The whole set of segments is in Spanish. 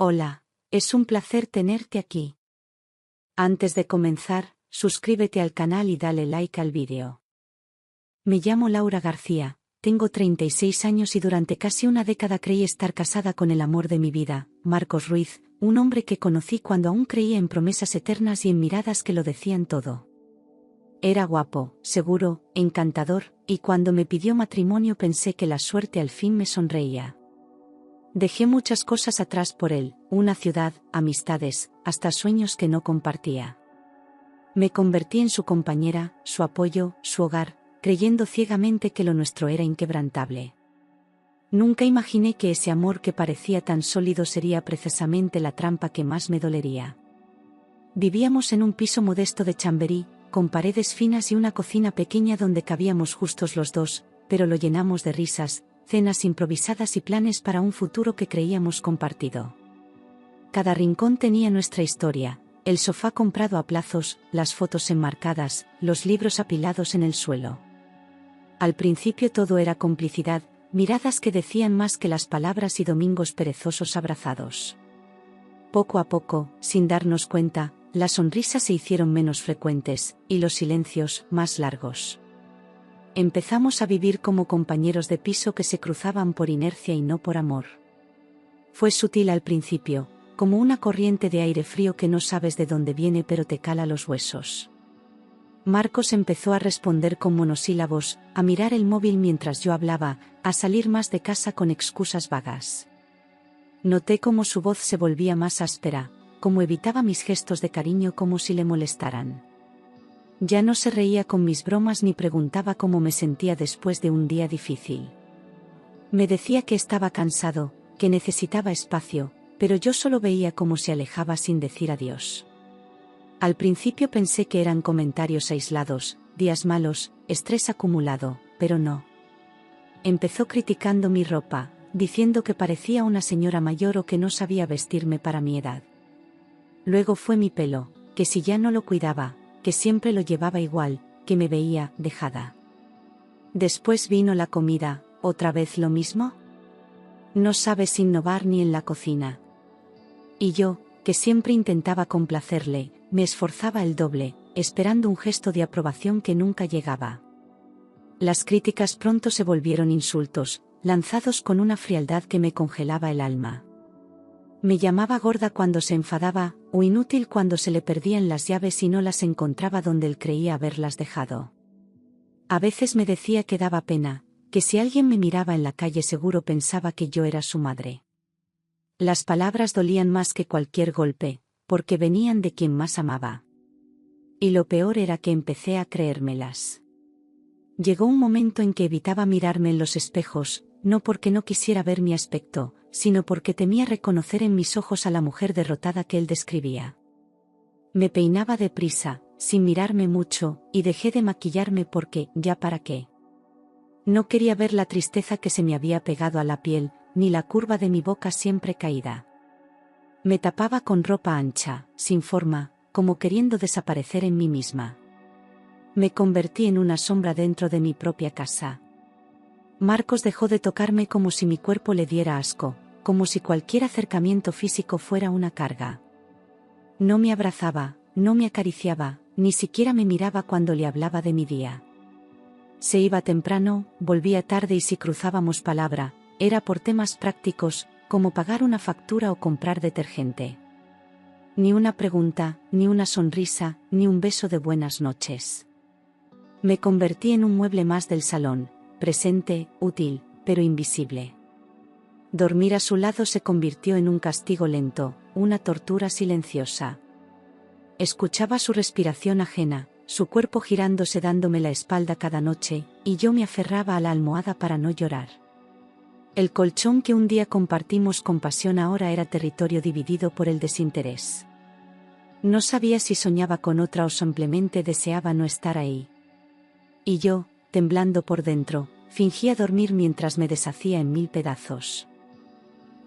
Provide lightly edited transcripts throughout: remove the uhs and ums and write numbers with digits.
Hola, es un placer tenerte aquí. Antes de comenzar, suscríbete al canal y dale like al vídeo. Me llamo Laura García, tengo 36 años y durante casi una década creí estar casada con el amor de mi vida, Marcos Ruiz, un hombre que conocí cuando aún creía en promesas eternas y en miradas que lo decían todo. Era guapo, seguro, encantador, y cuando me pidió matrimonio pensé que la suerte al fin me sonreía. Dejé muchas cosas atrás por él, una ciudad, amistades, hasta sueños que no compartía. Me convertí en su compañera, su apoyo, su hogar, creyendo ciegamente que lo nuestro era inquebrantable. Nunca imaginé que ese amor que parecía tan sólido sería precisamente la trampa que más me dolería. Vivíamos en un piso modesto de Chamberí, con paredes finas y una cocina pequeña donde cabíamos justos los dos, pero lo llenamos de risas, cenas improvisadas y planes para un futuro que creíamos compartido. Cada rincón tenía nuestra historia, el sofá comprado a plazos, las fotos enmarcadas, los libros apilados en el suelo. Al principio todo era complicidad, miradas que decían más que las palabras y domingos perezosos abrazados. Poco a poco, sin darnos cuenta, las sonrisas se hicieron menos frecuentes, y los silencios, más largos. Empezamos a vivir como compañeros de piso que se cruzaban por inercia y no por amor. Fue sutil al principio, como una corriente de aire frío que no sabes de dónde viene pero te cala los huesos. Marcos empezó a responder con monosílabos, a mirar el móvil mientras yo hablaba, a salir más de casa con excusas vagas. Noté cómo su voz se volvía más áspera, cómo evitaba mis gestos de cariño como si le molestaran. Ya no se reía con mis bromas ni preguntaba cómo me sentía después de un día difícil. Me decía que estaba cansado, que necesitaba espacio, pero yo solo veía cómo se alejaba sin decir adiós. Al principio pensé que eran comentarios aislados, días malos, estrés acumulado, pero no. Empezó criticando mi ropa, diciendo que parecía una señora mayor o que no sabía vestirme para mi edad. Luego fue mi pelo, que si ya no lo cuidaba, que siempre lo llevaba igual, que me veía dejada. Después vino la comida, ¿otra vez lo mismo? No sabes innovar ni en la cocina. Y yo, que siempre intentaba complacerle, me esforzaba el doble, esperando un gesto de aprobación que nunca llegaba. Las críticas pronto se volvieron insultos, lanzados con una frialdad que me congelaba el alma. Me llamaba gorda cuando se enfadaba, o inútil cuando se le perdían las llaves y no las encontraba donde él creía haberlas dejado. A veces me decía que daba pena, que si alguien me miraba en la calle seguro pensaba que yo era su madre. Las palabras dolían más que cualquier golpe, porque venían de quien más amaba. Y lo peor era que empecé a creérmelas. Llegó un momento en que evitaba mirarme en los espejos, no porque no quisiera ver mi aspecto, sino porque temía reconocer en mis ojos a la mujer derrotada que él describía. Me peinaba deprisa, sin mirarme mucho, y dejé de maquillarme porque, ¿ya para qué? No quería ver la tristeza que se me había pegado a la piel, ni la curva de mi boca siempre caída. Me tapaba con ropa ancha, sin forma, como queriendo desaparecer en mí misma. Me convertí en una sombra dentro de mi propia casa. Marcos dejó de tocarme como si mi cuerpo le diera asco, como si cualquier acercamiento físico fuera una carga. No me abrazaba, no me acariciaba, ni siquiera me miraba cuando le hablaba de mi día. Se iba temprano, volvía tarde y si cruzábamos palabra, era por temas prácticos, como pagar una factura o comprar detergente. Ni una pregunta, ni una sonrisa, ni un beso de buenas noches. Me convertí en un mueble más del salón, presente, útil, pero invisible. Dormir a su lado se convirtió en un castigo lento, una tortura silenciosa. Escuchaba su respiración ajena, su cuerpo girándose dándome la espalda cada noche, y yo me aferraba a la almohada para no llorar. El colchón que un día compartimos con pasión ahora era territorio dividido por el desinterés. No sabía si soñaba con otra o simplemente deseaba no estar ahí. Y yo, temblando por dentro, fingía dormir mientras me deshacía en mil pedazos.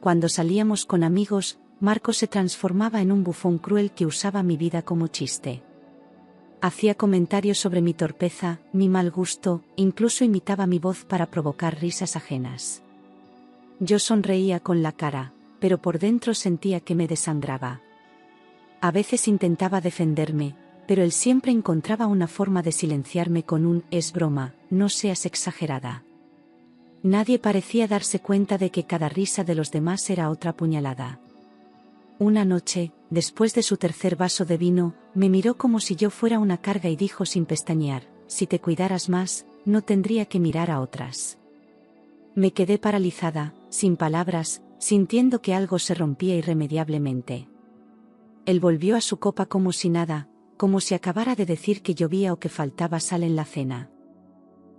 Cuando salíamos con amigos, Marcos se transformaba en un bufón cruel que usaba mi vida como chiste. Hacía comentarios sobre mi torpeza, mi mal gusto, incluso imitaba mi voz para provocar risas ajenas. Yo sonreía con la cara, pero por dentro sentía que me desangraba. A veces intentaba defenderme, pero él siempre encontraba una forma de silenciarme con un «es broma, no seas exagerada». Nadie parecía darse cuenta de que cada risa de los demás era otra puñalada. Una noche, después de su tercer vaso de vino, me miró como si yo fuera una carga y dijo sin pestañear: «Si te cuidaras más, no tendría que mirar a otras». Me quedé paralizada, sin palabras, sintiendo que algo se rompía irremediablemente. Él volvió a su copa como si nada, como si acabara de decir que llovía o que faltaba sal en la cena.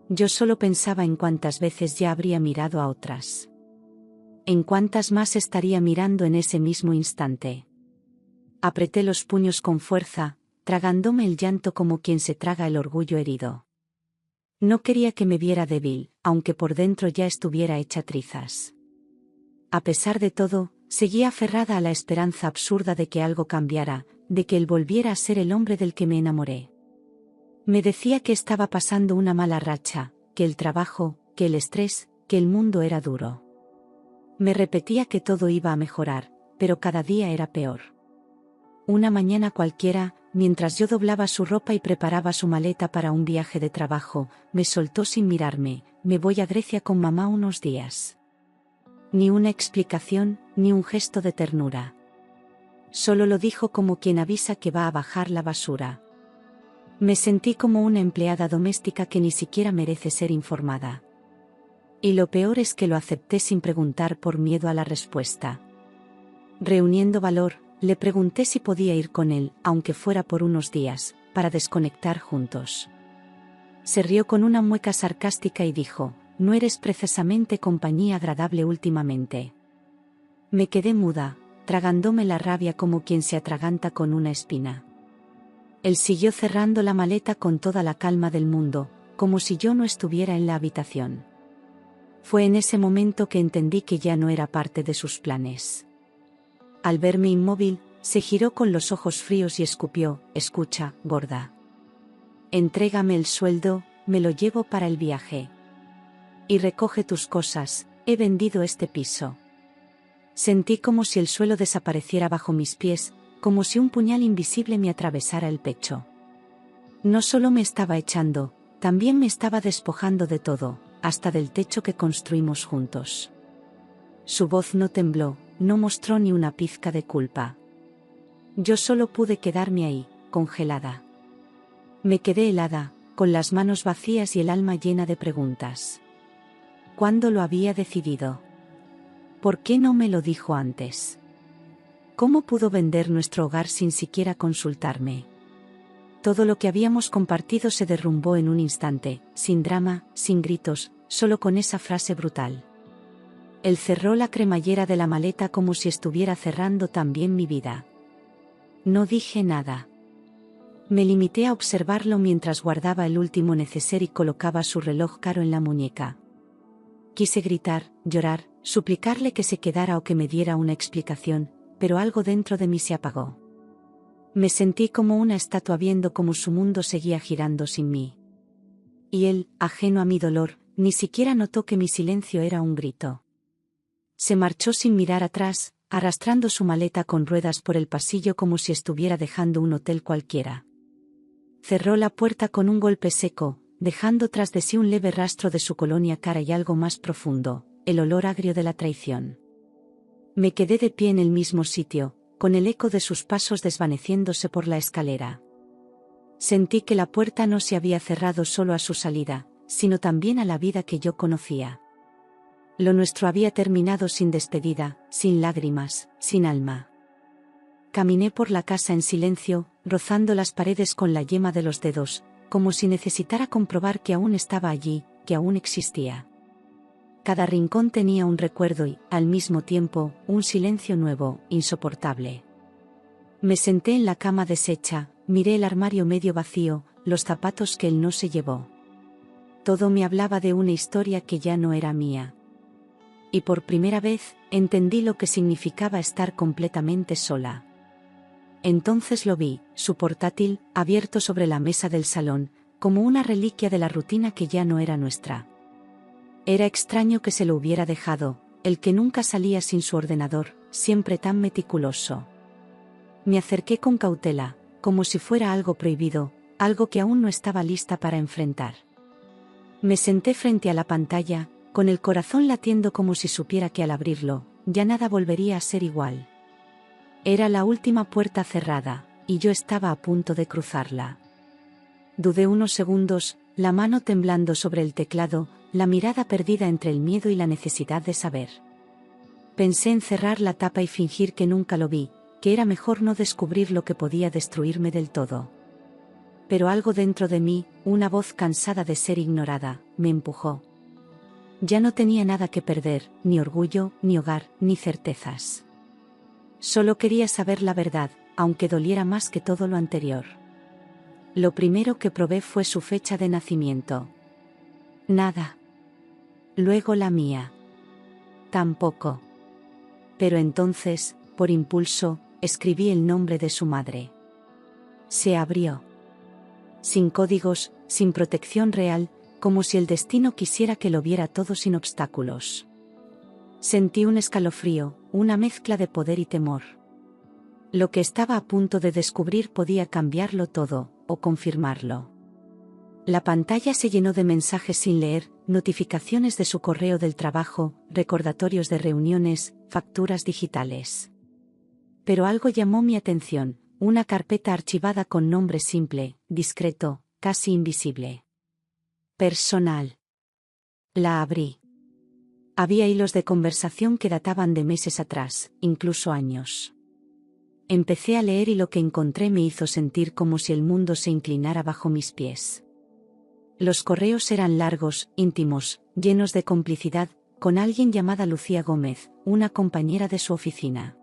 Yo solo pensaba en cuántas veces ya habría mirado a otras. En cuántas más estaría mirando en ese mismo instante. Apreté los puños con fuerza, tragándome el llanto como quien se traga el orgullo herido. No quería que me viera débil, aunque por dentro ya estuviera hecha trizas. A pesar de todo, seguía aferrada a la esperanza absurda de que algo cambiara, de que él volviera a ser el hombre del que me enamoré. Me decía que estaba pasando una mala racha, que el trabajo, que el estrés, que el mundo era duro. Me repetía que todo iba a mejorar, pero cada día era peor. Una mañana cualquiera, mientras yo doblaba su ropa y preparaba su maleta para un viaje de trabajo, me soltó sin mirarme: «Me voy a Grecia con mamá unos días». Ni una explicación, ni un gesto de ternura. Solo lo dijo como quien avisa que va a bajar la basura. Me sentí como una empleada doméstica que ni siquiera merece ser informada. Y lo peor es que lo acepté sin preguntar por miedo a la respuesta. Reuniendo valor, le pregunté si podía ir con él, aunque fuera por unos días, para desconectar juntos. Se rió con una mueca sarcástica y dijo: «No eres precisamente compañía agradable últimamente». Me quedé muda, tragándome la rabia como quien se atraganta con una espina. Él siguió cerrando la maleta con toda la calma del mundo, como si yo no estuviera en la habitación. Fue en ese momento que entendí que ya no era parte de sus planes. Al verme inmóvil, se giró con los ojos fríos y escupió: «Escucha, gorda. Entrégame el sueldo, me lo llevo para el viaje. Y recoge tus cosas, he vendido este piso». Sentí como si el suelo desapareciera bajo mis pies, como si un puñal invisible me atravesara el pecho. No solo me estaba echando, también me estaba despojando de todo, hasta del techo que construimos juntos. Su voz no tembló, no mostró ni una pizca de culpa. Yo solo pude quedarme ahí, congelada. Me quedé helada, con las manos vacías y el alma llena de preguntas. ¿Cuándo lo había decidido? ¿Por qué no me lo dijo antes? ¿Cómo pudo vender nuestro hogar sin siquiera consultarme? Todo lo que habíamos compartido se derrumbó en un instante, sin drama, sin gritos, solo con esa frase brutal. Él cerró la cremallera de la maleta como si estuviera cerrando también mi vida. No dije nada. Me limité a observarlo mientras guardaba el último neceser y colocaba su reloj caro en la muñeca. Quise gritar, llorar, suplicarle que se quedara o que me diera una explicación, pero algo dentro de mí se apagó. Me sentí como una estatua viendo cómo su mundo seguía girando sin mí. Y él, ajeno a mi dolor, ni siquiera notó que mi silencio era un grito. Se marchó sin mirar atrás, arrastrando su maleta con ruedas por el pasillo como si estuviera dejando un hotel cualquiera. Cerró la puerta con un golpe seco, dejando tras de sí un leve rastro de su colonia cara y algo más profundo, el olor agrio de la traición. Me quedé de pie en el mismo sitio, con el eco de sus pasos desvaneciéndose por la escalera. Sentí que la puerta no se había cerrado solo a su salida, sino también a la vida que yo conocía. Lo nuestro había terminado sin despedida, sin lágrimas, sin alma. Caminé por la casa en silencio, rozando las paredes con la yema de los dedos, como si necesitara comprobar que aún estaba allí, que aún existía. Cada rincón tenía un recuerdo y, al mismo tiempo, un silencio nuevo, insoportable. Me senté en la cama deshecha, miré el armario medio vacío, los zapatos que él no se llevó. Todo me hablaba de una historia que ya no era mía. Y por primera vez, entendí lo que significaba estar completamente sola. Entonces lo vi, su portátil, abierto sobre la mesa del salón, como una reliquia de la rutina que ya no era nuestra. Era extraño que se lo hubiera dejado, el que nunca salía sin su ordenador, siempre tan meticuloso. Me acerqué con cautela, como si fuera algo prohibido, algo que aún no estaba lista para enfrentar. Me senté frente a la pantalla, con el corazón latiendo como si supiera que al abrirlo, ya nada volvería a ser igual. Era la última puerta cerrada, y yo estaba a punto de cruzarla. Dudé unos segundos, la mano temblando sobre el teclado, la mirada perdida entre el miedo y la necesidad de saber. Pensé en cerrar la tapa y fingir que nunca lo vi, que era mejor no descubrir lo que podía destruirme del todo. Pero algo dentro de mí, una voz cansada de ser ignorada, me empujó. Ya no tenía nada que perder, ni orgullo, ni hogar, ni certezas. Solo quería saber la verdad, aunque doliera más que todo lo anterior. Lo primero que probé fue su fecha de nacimiento. Nada. Luego la mía. Tampoco. Pero entonces, por impulso, escribí el nombre de su madre. Se abrió. Sin códigos, sin protección real, como si el destino quisiera que lo viera todo sin obstáculos. Sentí un escalofrío, una mezcla de poder y temor. Lo que estaba a punto de descubrir podía cambiarlo todo, o confirmarlo. La pantalla se llenó de mensajes sin leer, notificaciones de su correo del trabajo, recordatorios de reuniones, facturas digitales. Pero algo llamó mi atención, una carpeta archivada con nombre simple, discreto, casi invisible. Personal. La abrí. Había hilos de conversación que databan de meses atrás, incluso años. Empecé a leer y lo que encontré me hizo sentir como si el mundo se inclinara bajo mis pies. Los correos eran largos, íntimos, llenos de complicidad, con alguien llamada Lucía Gómez, una compañera de su oficina.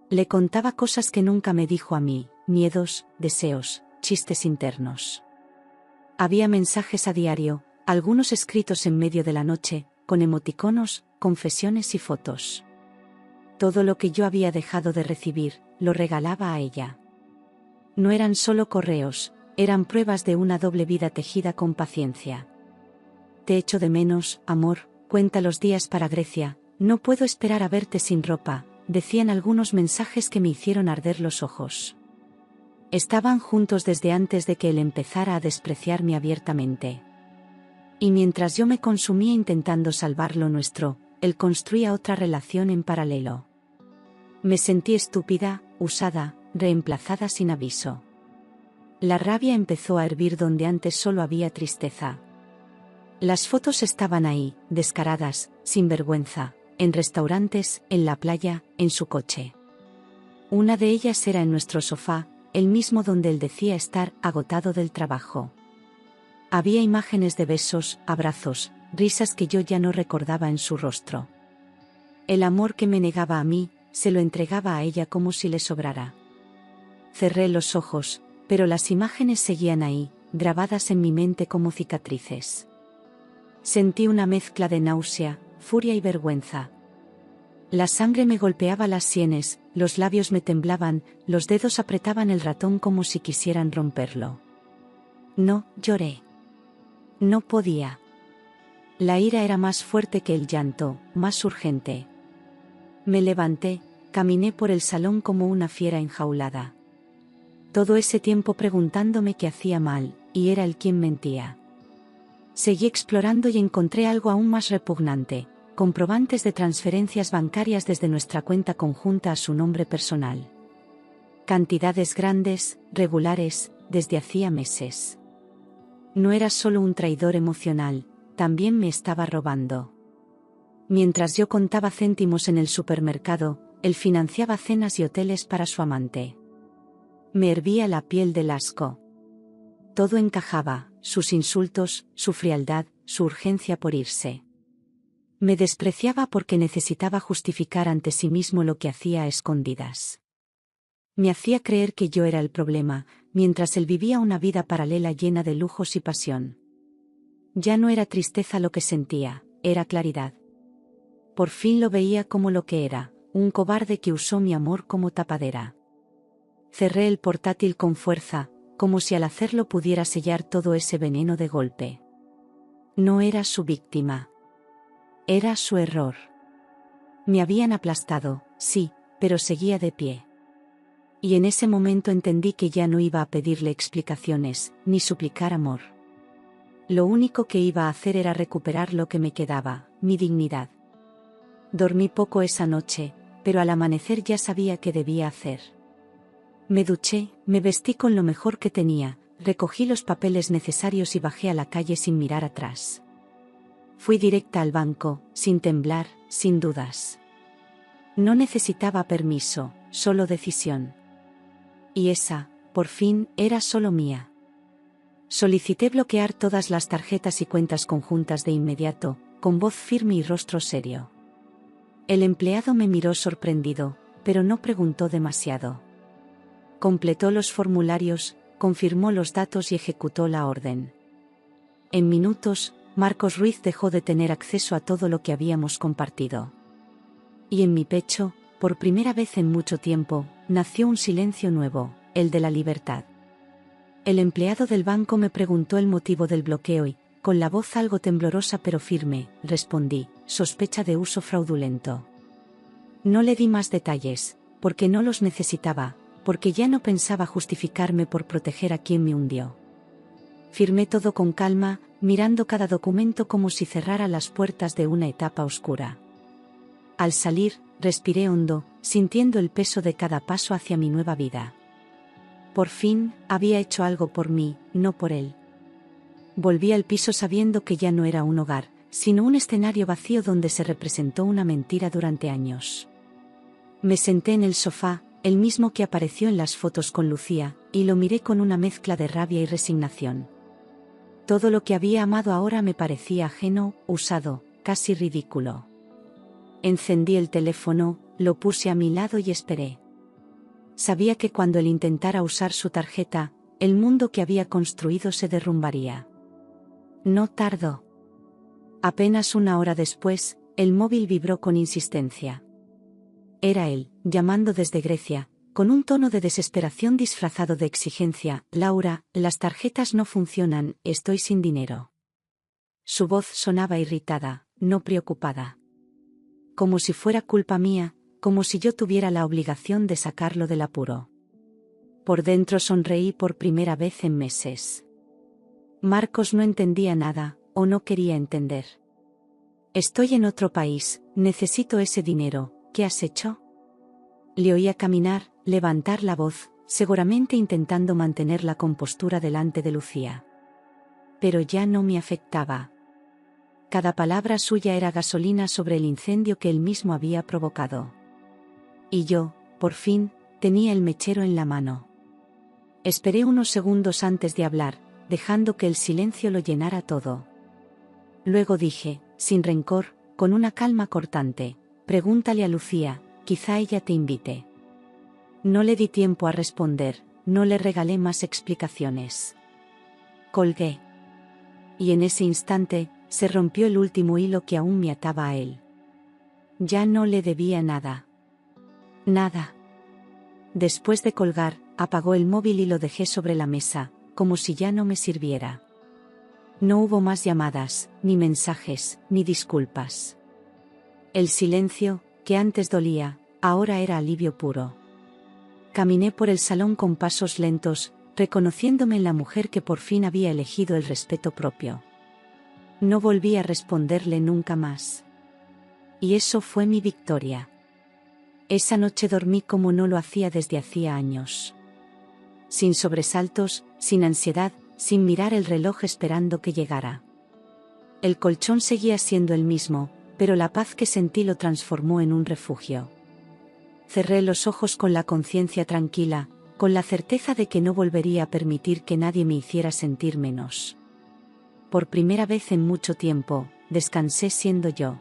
Le contaba cosas que nunca me dijo a mí, miedos, deseos, chistes internos. Había mensajes a diario, algunos escritos en medio de la noche, con emoticonos, confesiones y fotos. Todo lo que yo había dejado de recibir, lo regalaba a ella. No eran solo correos, eran pruebas de una doble vida tejida con paciencia. Te echo de menos, amor, cuenta los días para Grecia, no puedo esperar a verte sin ropa, decían algunos mensajes que me hicieron arder los ojos. Estaban juntos desde antes de que él empezara a despreciarme abiertamente. Y mientras yo me consumía intentando salvar lo nuestro, él construía otra relación en paralelo. Me sentí estúpida, usada, reemplazada sin aviso. La rabia empezó a hervir donde antes solo había tristeza. Las fotos estaban ahí, descaradas, sin vergüenza, en restaurantes, en la playa, en su coche. Una de ellas era en nuestro sofá, el mismo donde él decía estar agotado del trabajo. Había imágenes de besos, abrazos, risas que yo ya no recordaba en su rostro. El amor que me negaba a mí, se lo entregaba a ella como si le sobrara. Cerré los ojos, pero las imágenes seguían ahí, grabadas en mi mente como cicatrices. Sentí una mezcla de náusea, furia y vergüenza. La sangre me golpeaba las sienes, los labios me temblaban, los dedos apretaban el ratón como si quisieran romperlo. No, lloré. No podía. La ira era más fuerte que el llanto, más urgente. Me levanté, caminé por el salón como una fiera enjaulada. Todo ese tiempo preguntándome qué hacía mal, y era él quien mentía. Seguí explorando y encontré algo aún más repugnante, comprobantes de transferencias bancarias desde nuestra cuenta conjunta a su nombre personal. Cantidades grandes, regulares, desde hacía meses. No era solo un traidor emocional, también me estaba robando. Mientras yo contaba céntimos en el supermercado, él financiaba cenas y hoteles para su amante. Me hervía la piel del asco. Todo encajaba, sus insultos, su frialdad, su urgencia por irse. Me despreciaba porque necesitaba justificar ante sí mismo lo que hacía a escondidas. Me hacía creer que yo era el problema, mientras él vivía una vida paralela llena de lujos y pasión. Ya no era tristeza lo que sentía, era claridad. Por fin lo veía como lo que era, un cobarde que usó mi amor como tapadera. Cerré el portátil con fuerza, como si al hacerlo pudiera sellar todo ese veneno de golpe. No era su víctima. Era su error. Me habían aplastado, sí, pero seguía de pie. Y en ese momento entendí que ya no iba a pedirle explicaciones, ni suplicar amor. Lo único que iba a hacer era recuperar lo que me quedaba, mi dignidad. Dormí poco esa noche, pero al amanecer ya sabía qué debía hacer. Me duché, me vestí con lo mejor que tenía, recogí los papeles necesarios y bajé a la calle sin mirar atrás. Fui directa al banco, sin temblar, sin dudas. No necesitaba permiso, solo decisión. Y esa, por fin, era solo mía. Solicité bloquear todas las tarjetas y cuentas conjuntas de inmediato, con voz firme y rostro serio. El empleado me miró sorprendido, pero no preguntó demasiado. Completó los formularios, confirmó los datos y ejecutó la orden. En minutos, Marcos Ruiz dejó de tener acceso a todo lo que habíamos compartido. Y en mi pecho, por primera vez en mucho tiempo, nació un silencio nuevo, el de la libertad. El empleado del banco me preguntó el motivo del bloqueo y, con la voz algo temblorosa pero firme, respondí: sospecha de uso fraudulento. No le di más detalles, porque no los necesitaba, porque ya no pensaba justificarme por proteger a quien me hundió. Firmé todo con calma, mirando cada documento como si cerrara las puertas de una etapa oscura. Al salir, respiré hondo, sintiendo el peso de cada paso hacia mi nueva vida. Por fin, había hecho algo por mí, no por él. Volví al piso sabiendo que ya no era un hogar, sino un escenario vacío donde se representó una mentira durante años. Me senté en el sofá, el mismo que apareció en las fotos con Lucía, y lo miré con una mezcla de rabia y resignación. Todo lo que había amado ahora me parecía ajeno, usado, casi ridículo. Encendí el teléfono, lo puse a mi lado y esperé. Sabía que cuando él intentara usar su tarjeta, el mundo que había construido se derrumbaría. No tardó. Apenas una hora después, el móvil vibró con insistencia. Era él, llamando desde Grecia, con un tono de desesperación disfrazado de exigencia: Laura, las tarjetas no funcionan, estoy sin dinero. Su voz sonaba irritada, no preocupada. Como si fuera culpa mía, como si yo tuviera la obligación de sacarlo del apuro. Por dentro sonreí por primera vez en meses. Marcos no entendía nada, o no quería entender. Estoy en otro país, necesito ese dinero, ¿qué has hecho? Le oía caminar, levantar la voz, seguramente intentando mantener la compostura delante de Lucía. Pero ya no me afectaba. Cada palabra suya era gasolina sobre el incendio que él mismo había provocado. Y yo, por fin, tenía el mechero en la mano. Esperé unos segundos antes de hablar, dejando que el silencio lo llenara todo. Luego dije, sin rencor, con una calma cortante: pregúntale a Lucía, quizá ella te invite. No le di tiempo a responder, no le regalé más explicaciones. Colgué. Y en ese instante, se rompió el último hilo que aún me ataba a él. Ya no le debía nada. Nada. Después de colgar, apagó el móvil y lo dejé sobre la mesa, como si ya no me sirviera. No hubo más llamadas, ni mensajes, ni disculpas. El silencio, que antes dolía, ahora era alivio puro. Caminé por el salón con pasos lentos, reconociéndome en la mujer que por fin había elegido el respeto propio. No volví a responderle nunca más. Y eso fue mi victoria. Esa noche dormí como no lo hacía desde hacía años. Sin sobresaltos, sin ansiedad, sin mirar el reloj esperando que llegara. El colchón seguía siendo el mismo, pero la paz que sentí lo transformó en un refugio. Cerré los ojos con la conciencia tranquila, con la certeza de que no volvería a permitir que nadie me hiciera sentir menos. Por primera vez en mucho tiempo, descansé siendo yo.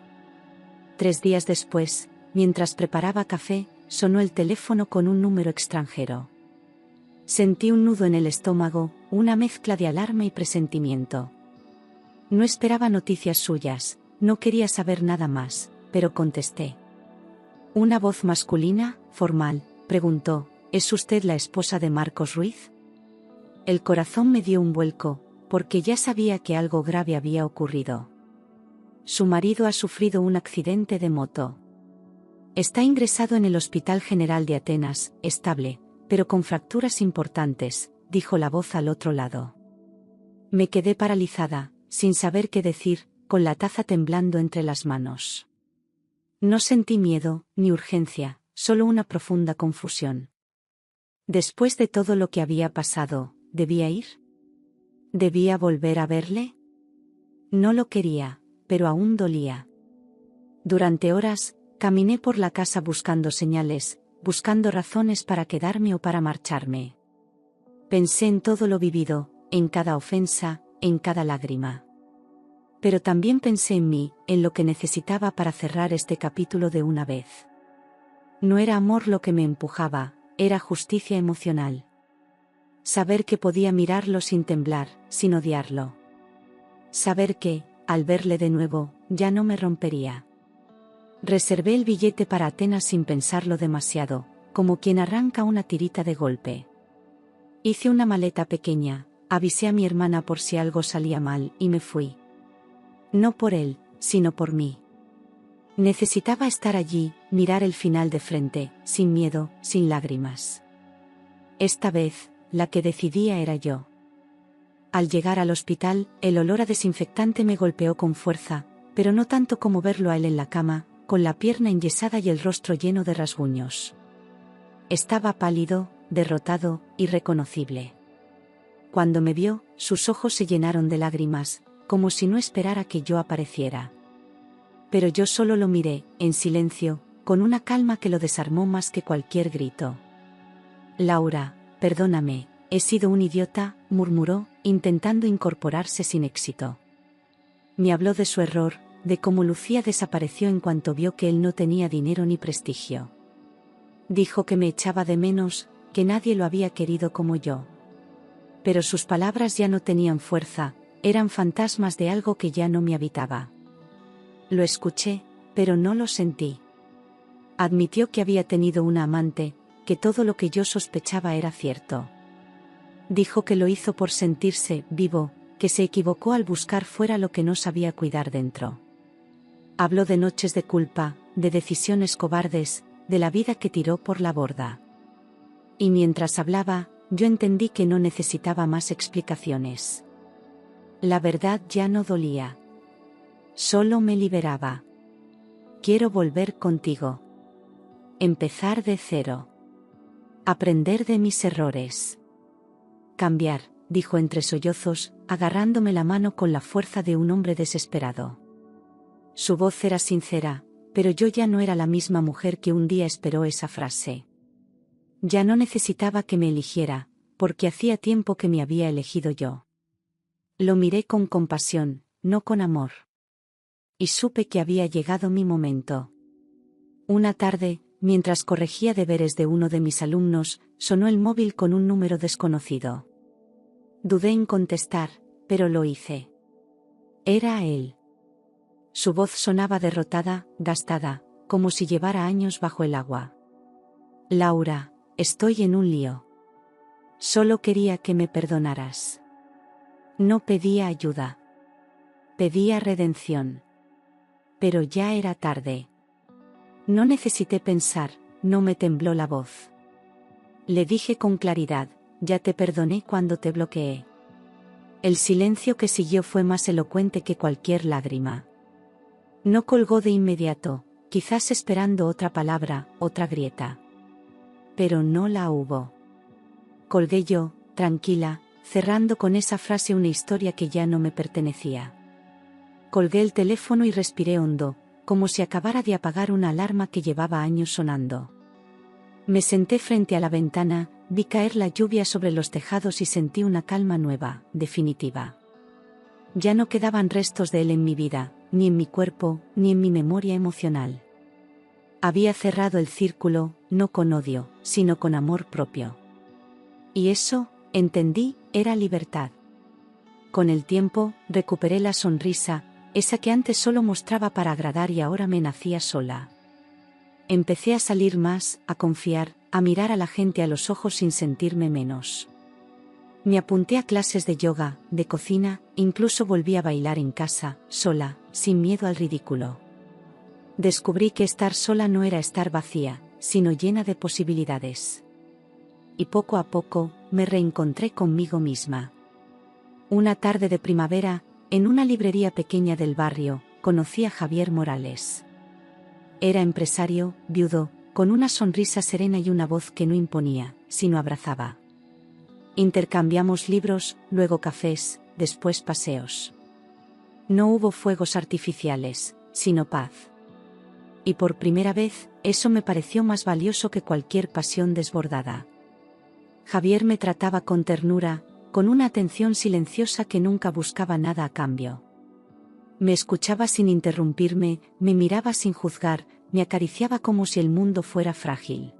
3 días después, mientras preparaba café, sonó el teléfono con un número extranjero. Sentí un nudo en el estómago, una mezcla de alarma y presentimiento. No esperaba noticias suyas, no quería saber nada más, pero contesté. Una voz masculina, formal, preguntó: ¿Es usted la esposa de Marcos Ruiz? El corazón me dio un vuelco, porque ya sabía que algo grave había ocurrido. Su marido ha sufrido un accidente de moto. Está ingresado en el Hospital General de Atenas, estable, pero con fracturas importantes, dijo la voz al otro lado. Me quedé paralizada, sin saber qué decir, con la taza temblando entre las manos. No sentí miedo, ni urgencia, solo una profunda confusión. Después de todo lo que había pasado, ¿debía ir? ¿Debía volver a verle? No lo quería, pero aún dolía. Durante horas, caminé por la casa buscando señales, buscando razones para quedarme o para marcharme. Pensé en todo lo vivido, en cada ofensa, en cada lágrima. Pero también pensé en mí, en lo que necesitaba para cerrar este capítulo de una vez. No era amor lo que me empujaba, era justicia emocional. Saber que podía mirarlo sin temblar, sin odiarlo. Saber que, al verle de nuevo, ya no me rompería. Reservé el billete para Atenas sin pensarlo demasiado, como quien arranca una tirita de golpe. Hice una maleta pequeña, avisé a mi hermana por si algo salía mal y me fui. No por él, sino por mí. Necesitaba estar allí, mirar el final de frente, sin miedo, sin lágrimas. Esta vez, la que decidía era yo. Al llegar al hospital, el olor a desinfectante me golpeó con fuerza, pero no tanto como verlo a él en la cama, con la pierna enyesada y el rostro lleno de rasguños. Estaba pálido, derrotado, irreconocible. Cuando me vio, sus ojos se llenaron de lágrimas, como si no esperara que yo apareciera. Pero yo solo lo miré, en silencio, con una calma que lo desarmó más que cualquier grito. Laura, perdóname, he sido un idiota, murmuró, intentando incorporarse sin éxito. Me habló de su error, de cómo Lucía desapareció en cuanto vio que él no tenía dinero ni prestigio. Dijo que me echaba de menos, que nadie lo había querido como yo. Pero sus palabras ya no tenían fuerza, eran fantasmas de algo que ya no me habitaba. Lo escuché, pero no lo sentí. Admitió que había tenido una amante, que todo lo que yo sospechaba era cierto. Dijo que lo hizo por sentirse vivo, que se equivocó al buscar fuera lo que no sabía cuidar dentro. Habló de noches de culpa, de decisiones cobardes, de la vida que tiró por la borda. Y mientras hablaba, yo entendí que no necesitaba más explicaciones. La verdad ya no dolía. Solo me liberaba. Quiero volver contigo. Empezar de cero. Aprender de mis errores. Cambiar, dijo entre sollozos, agarrándome la mano con la fuerza de un hombre desesperado. Su voz era sincera, pero yo ya no era la misma mujer que un día esperó esa frase. Ya no necesitaba que me eligiera, porque hacía tiempo que me había elegido yo. Lo miré con compasión, no con amor. Y supe que había llegado mi momento. Una tarde, mientras corregía deberes de uno de mis alumnos, sonó el móvil con un número desconocido. Dudé en contestar, pero lo hice. Era él. Su voz sonaba derrotada, gastada, como si llevara años bajo el agua. Laura, estoy en un lío. Solo quería que me perdonaras. No pedía ayuda. Pedía redención. Pero ya era tarde. No necesité pensar, no me tembló la voz. Le dije con claridad, ya te perdoné cuando te bloqueé. El silencio que siguió fue más elocuente que cualquier lágrima. No colgó de inmediato, quizás esperando otra palabra, otra grieta. Pero no la hubo. Colgué yo, tranquila, cerrando con esa frase una historia que ya no me pertenecía. Colgué el teléfono y respiré hondo, como si acabara de apagar una alarma que llevaba años sonando. Me senté frente a la ventana, vi caer la lluvia sobre los tejados y sentí una calma nueva, definitiva. Ya no quedaban restos de él en mi vida, ni en mi cuerpo, ni en mi memoria emocional. Había cerrado el círculo, no con odio, sino con amor propio. Y eso, entendí, era libertad. Con el tiempo, recuperé la sonrisa, esa que antes solo mostraba para agradar y ahora me nacía sola. Empecé a salir más, a confiar, a mirar a la gente a los ojos sin sentirme menos. Me apunté a clases de yoga, de cocina, incluso volví a bailar en casa, sola, sin miedo al ridículo. Descubrí que estar sola no era estar vacía, sino llena de posibilidades. Y poco a poco, me reencontré conmigo misma. Una tarde de primavera, en una librería pequeña del barrio, conocí a Javier Morales. Era empresario, viudo, con una sonrisa serena y una voz que no imponía, sino abrazaba. Intercambiamos libros, luego cafés, después paseos. No hubo fuegos artificiales, sino paz. Y por primera vez, eso me pareció más valioso que cualquier pasión desbordada. Javier me trataba con ternura, con una atención silenciosa que nunca buscaba nada a cambio. Me escuchaba sin interrumpirme, me miraba sin juzgar, me acariciaba como si el mundo fuera frágil.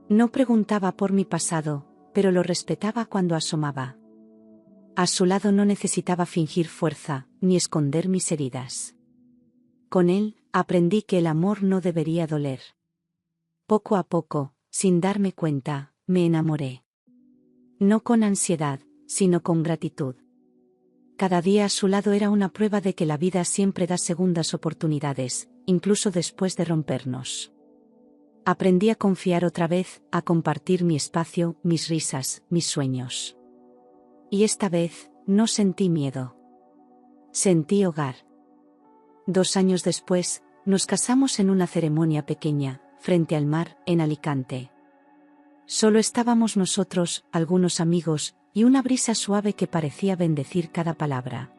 No preguntaba por mi pasado, pero lo respetaba cuando asomaba. A su lado no necesitaba fingir fuerza, ni esconder mis heridas. Con él, aprendí que el amor no debería doler. Poco a poco, sin darme cuenta, me enamoré. No con ansiedad, sino con gratitud. Cada día a su lado era una prueba de que la vida siempre da segundas oportunidades, incluso después de rompernos. Aprendí a confiar otra vez, a compartir mi espacio, mis risas, mis sueños. Y esta vez, no sentí miedo. Sentí hogar. 2 años después, nos casamos en una ceremonia pequeña, frente al mar, en Alicante. Solo estábamos nosotros, algunos amigos, y una brisa suave que parecía bendecir cada palabra.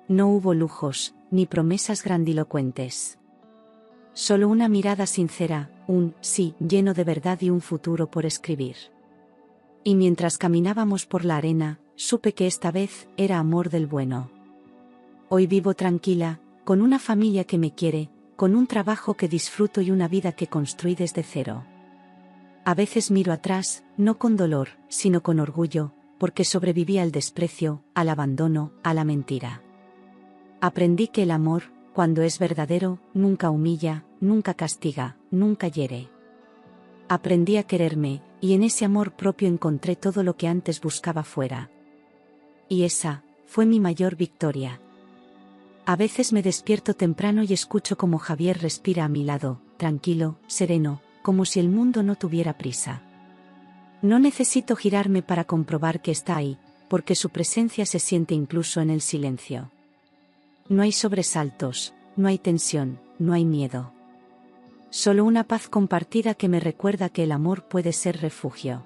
No hubo lujos, ni promesas grandilocuentes. Solo una mirada sincera, un sí lleno de verdad y un futuro por escribir. Y mientras caminábamos por la arena, supe que esta vez era amor del bueno. Hoy vivo tranquila, con una familia que me quiere, con un trabajo que disfruto y una vida que construí desde cero. A veces miro atrás, no con dolor, sino con orgullo, porque sobreviví al desprecio, al abandono, a la mentira. Aprendí que el amor, cuando es verdadero, nunca humilla, nunca castiga, nunca hiere. Aprendí a quererme, y en ese amor propio encontré todo lo que antes buscaba fuera. Y esa fue mi mayor victoria. A veces me despierto temprano y escucho como Javier respira a mi lado, tranquilo, sereno, como si el mundo no tuviera prisa. No necesito girarme para comprobar que está ahí, porque su presencia se siente incluso en el silencio. No hay sobresaltos, no hay tensión, no hay miedo. Solo una paz compartida que me recuerda que el amor puede ser refugio.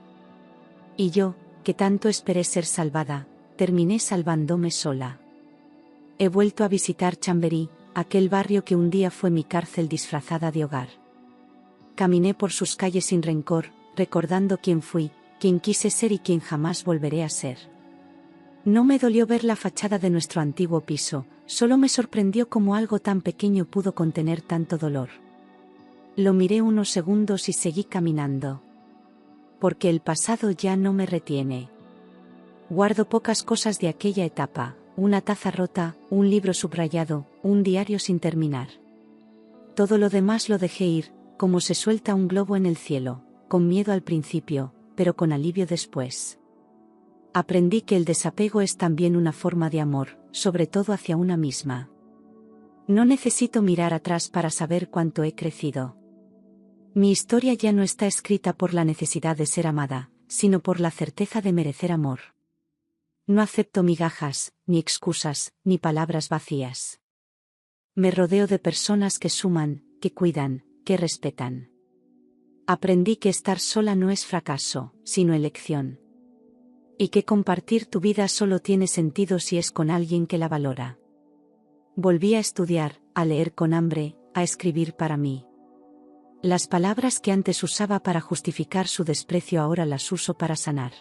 Y yo, que tanto esperé ser salvada, terminé salvándome sola. He vuelto a visitar Chamberí, aquel barrio que un día fue mi cárcel disfrazada de hogar. Caminé por sus calles sin rencor, recordando quién fui, quién quise ser y quién jamás volveré a ser. No me dolió ver la fachada de nuestro antiguo piso, solo me sorprendió cómo algo tan pequeño pudo contener tanto dolor. Lo miré unos segundos y seguí caminando. Porque el pasado ya no me retiene. Guardo pocas cosas de aquella etapa, una taza rota, un libro subrayado, un diario sin terminar. Todo lo demás lo dejé ir, como se suelta un globo en el cielo, con miedo al principio, pero con alivio después. Aprendí que el desapego es también una forma de amor, sobre todo hacia una misma. No necesito mirar atrás para saber cuánto he crecido. Mi historia ya no está escrita por la necesidad de ser amada, sino por la certeza de merecer amor. No acepto migajas, ni excusas, ni palabras vacías. Me rodeo de personas que suman, que cuidan, que respetan. Aprendí que estar sola no es fracaso, sino elección. Y que compartir tu vida solo tiene sentido si es con alguien que la valora. Volví a estudiar, a leer con hambre, a escribir para mí. Las palabras que antes usaba para justificar su desprecio ahora las uso para sanar.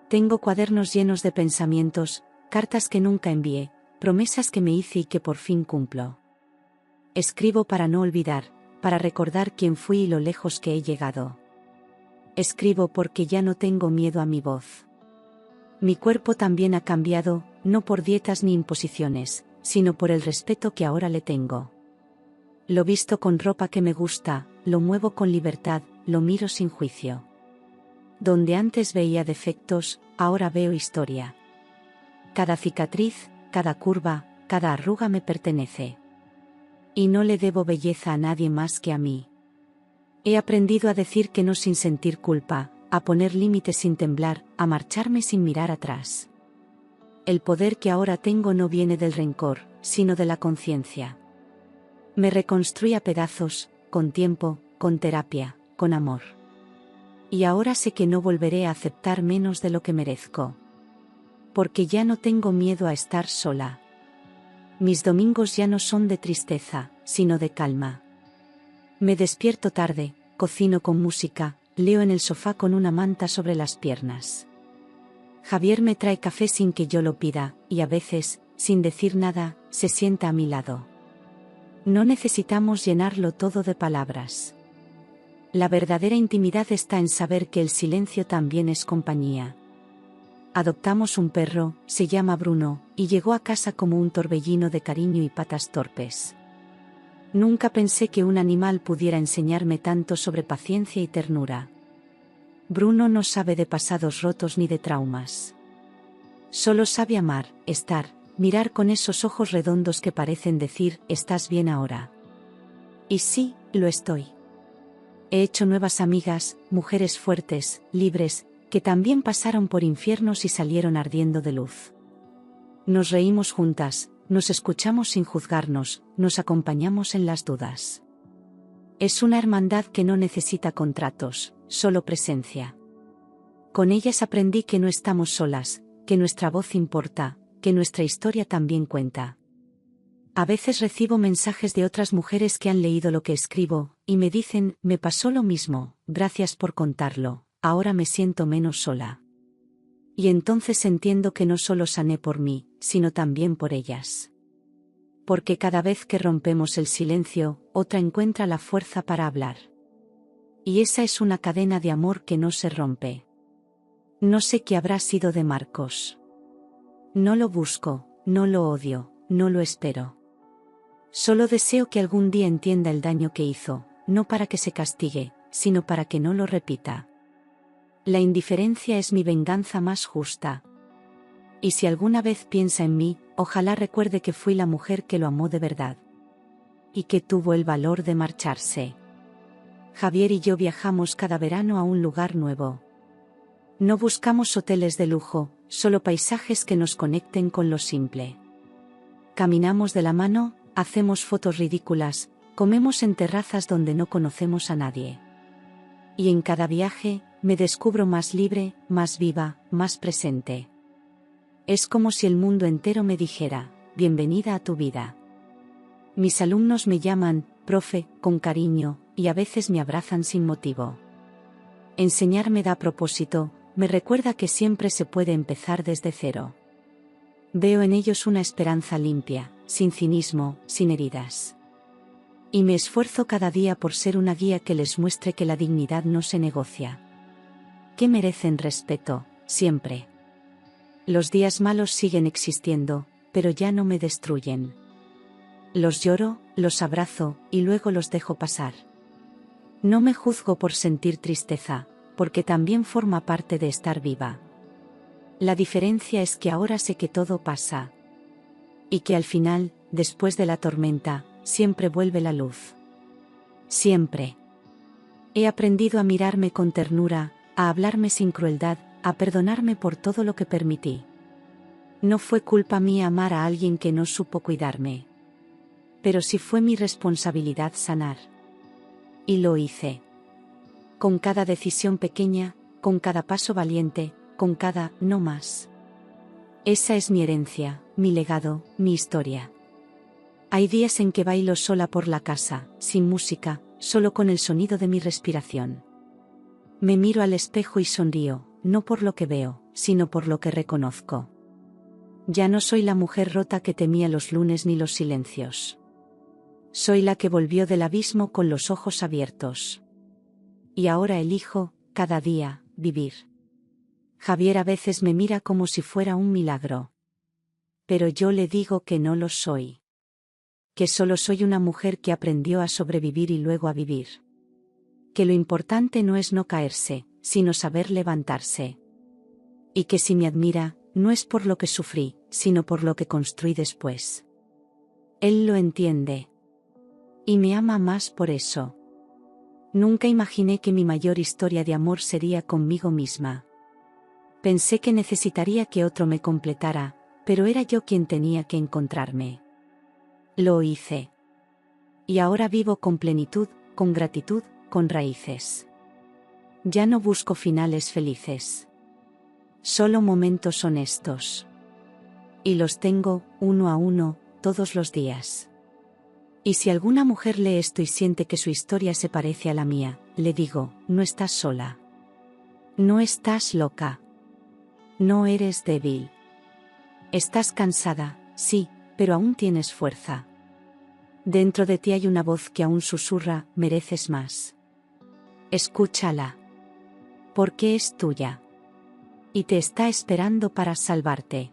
Tengo cuadernos llenos de pensamientos, cartas que nunca envié, promesas que me hice y que por fin cumplo. Escribo para no olvidar, para recordar quién fui y lo lejos que he llegado. Escribo porque ya no tengo miedo a mi voz. Mi cuerpo también ha cambiado, no por dietas ni imposiciones, sino por el respeto que ahora le tengo. Lo visto con ropa que me gusta, lo muevo con libertad, lo miro sin juicio. Donde antes veía defectos, ahora veo historia. Cada cicatriz, cada curva, cada arruga me pertenece. Y no le debo belleza a nadie más que a mí. He aprendido a decir que no sin sentir culpa, a poner límites sin temblar, a marcharme sin mirar atrás. El poder que ahora tengo no viene del rencor, sino de la conciencia. Me reconstruí a pedazos, con tiempo, con terapia, con amor. Y ahora sé que no volveré a aceptar menos de lo que merezco. Porque ya no tengo miedo a estar sola. Mis domingos ya no son de tristeza, sino de calma. Me despierto tarde, cocino con música, leo en el sofá con una manta sobre las piernas. Javier me trae café sin que yo lo pida, y a veces, sin decir nada, se sienta a mi lado. No necesitamos llenarlo todo de palabras. La verdadera intimidad está en saber que el silencio también es compañía. Adoptamos un perro, se llama Bruno, y llegó a casa como un torbellino de cariño y patas torpes. Nunca pensé que un animal pudiera enseñarme tanto sobre paciencia y ternura. Bruno no sabe de pasados rotos ni de traumas. Solo sabe amar, estar, mirar con esos ojos redondos que parecen decir, ¿estás bien ahora? Y sí, lo estoy. He hecho nuevas amigas, mujeres fuertes, libres, que también pasaron por infiernos y salieron ardiendo de luz. Nos reímos juntas, nos escuchamos sin juzgarnos, nos acompañamos en las dudas. Es una hermandad que no necesita contratos, solo presencia. Con ellas aprendí que no estamos solas, que nuestra voz importa, que nuestra historia también cuenta. A veces recibo mensajes de otras mujeres que han leído lo que escribo, y me dicen, me pasó lo mismo, gracias por contarlo, ahora me siento menos sola. Y entonces entiendo que no solo sané por mí, sino también por ellas. Porque cada vez que rompemos el silencio, otra encuentra la fuerza para hablar. Y esa es una cadena de amor que no se rompe. No sé qué habrá sido de Marcos. No lo busco, no lo odio, no lo espero. Solo deseo que algún día entienda el daño que hizo, no para que se castigue, sino para que no lo repita. La indiferencia es mi venganza más justa. Y si alguna vez piensa en mí, ojalá recuerde que fui la mujer que lo amó de verdad. Y que tuvo el valor de marcharse. Javier y yo viajamos cada verano a un lugar nuevo. No buscamos hoteles de lujo, solo paisajes que nos conecten con lo simple. Caminamos de la mano, hacemos fotos ridículas, comemos en terrazas donde no conocemos a nadie. Y en cada viaje, me descubro más libre, más viva, más presente. Es como si el mundo entero me dijera, bienvenida a tu vida. Mis alumnos me llaman, profe, con cariño, y a veces me abrazan sin motivo. Enseñar me da propósito, me recuerda que siempre se puede empezar desde cero. Veo en ellos una esperanza limpia, sin cinismo, sin heridas. Y me esfuerzo cada día por ser una guía que les muestre que la dignidad no se negocia. Que merecen respeto, siempre. Los días malos siguen existiendo, pero ya no me destruyen. Los lloro, los abrazo, y luego los dejo pasar. No me juzgo por sentir tristeza, porque también forma parte de estar viva. La diferencia es que ahora sé que todo pasa. Y que al final, después de la tormenta, siempre vuelve la luz. Siempre. He aprendido a mirarme con ternura, a hablarme sin crueldad, a perdonarme por todo lo que permití. No fue culpa mía amar a alguien que no supo cuidarme. Pero sí fue mi responsabilidad sanar. Y lo hice. Con cada decisión pequeña, con cada paso valiente, con cada no más. Esa es mi herencia, mi legado, mi historia. Hay días en que bailo sola por la casa, sin música, solo con el sonido de mi respiración. Me miro al espejo y sonrío, no por lo que veo, sino por lo que reconozco. Ya no soy la mujer rota que temía los lunes ni los silencios. Soy la que volvió del abismo con los ojos abiertos. Y ahora elijo, cada día, vivir. Javier a veces me mira como si fuera un milagro. Pero yo le digo que no lo soy. Que solo soy una mujer que aprendió a sobrevivir y luego a vivir. Que lo importante no es no caerse, sino saber levantarse. Y que si me admira, no es por lo que sufrí, sino por lo que construí después. Él lo entiende. Y me ama más por eso. Nunca imaginé que mi mayor historia de amor sería conmigo misma. Pensé que necesitaría que otro me completara, pero era yo quien tenía que encontrarme. Lo hice. Y ahora vivo con plenitud, con gratitud, con raíces. Ya no busco finales felices. Solo momentos honestos. Y los tengo, uno a uno, todos los días. Y si alguna mujer lee esto y siente que su historia se parece a la mía, le digo, no estás sola. No estás loca. No eres débil. Estás cansada, sí, pero aún tienes fuerza. Dentro de ti hay una voz que aún susurra, mereces más. Escúchala. Porque es tuya. Y te está esperando para salvarte.